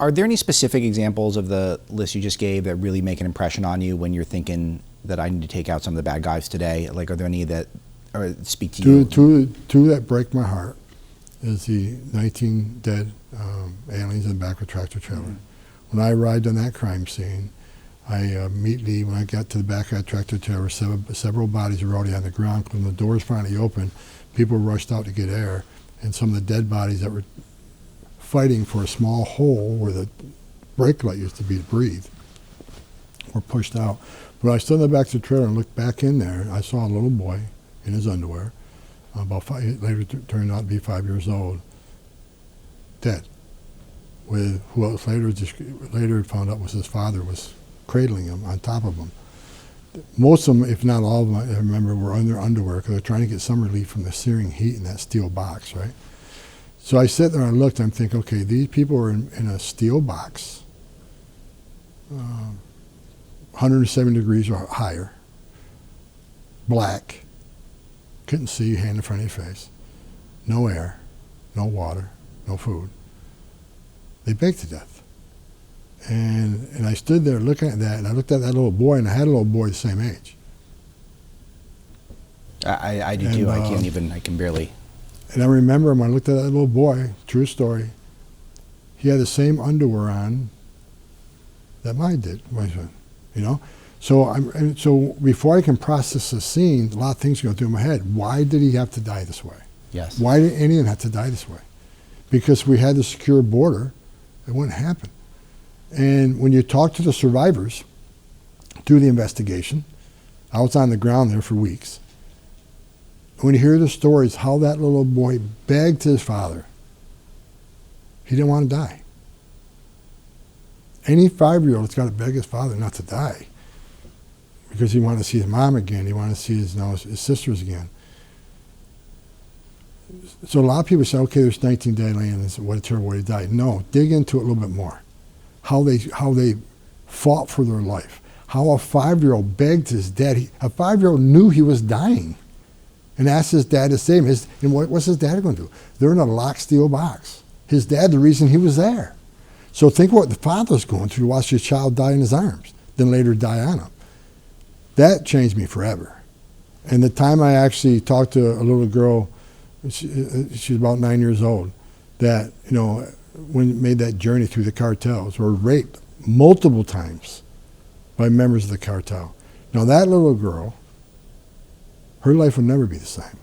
Are there any specific examples of the list you just gave that really make an impression on you when you're thinking that I need to take out some of the bad guys today? Like, are there any that speak to you? Two that break my heart is the 19 dead aliens in the back of a tractor trailer. Mm-hmm. When I arrived on that crime scene, I immediately, when I got to the back of that tractor trailer, several bodies were already on the ground. When the doors finally opened, people rushed out to get air, and some of the dead bodies that were fighting for a small hole where the brake light used to be to breathe were pushed out. When I stood in the back of the trailer and looked back in there, I saw a little boy in his underwear, later turned out to be 5 years old, dead. With who else later found out was his father was cradling him on top of him. Most of them, if not all of them, I remember, were in their underwear because they're trying to get some relief from the searing heat in that steel box, right? So I sat there and I looked and I'm thinking, okay, these people are in a steel box, 170 degrees or higher, black, couldn't see your hand in front of your face, no air, no water, no food. They baked to death. And I stood there looking at that, and I looked at that little boy, and I had a little boy the same age. I do too. I can barely. And I remember when I looked at that little boy, true story, he had the same underwear on that mine did, my son, you know? So before I can process the scene, a lot of things go through my head. Why did he have to die this way? Yes. Why did anyone have to die this way? Because we had the secure border, it wouldn't happen. And when you talk to the survivors through the investigation, I was on the ground there for weeks. When you hear the stories, how that little boy begged his father, he didn't want to die. Any 5-year-old has got to beg his father not to die because he wanted to see his mom again, he wanted to see his sisters again. So a lot of people say, okay, there's 19 dead aliens, what a terrible way to die. No, dig into it a little bit more. How they fought for their life. How a 5-year-old begged his dad. A 5-year-old knew he was dying and asked his dad to save him. And what's his dad going to do? They're in a locked steel box. His dad, the reason he was there. So think what the father's going through to watch his child die in his arms, then later die on him. That changed me forever. And the time I actually talked to a little girl, she was about 9 years old, that, made that journey through the cartels, were raped multiple times by members of the cartel. Now that little girl, her life will never be the same.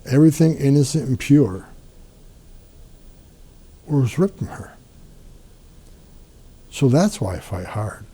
Everything innocent and pure was ripped from her. So that's why I fight hard.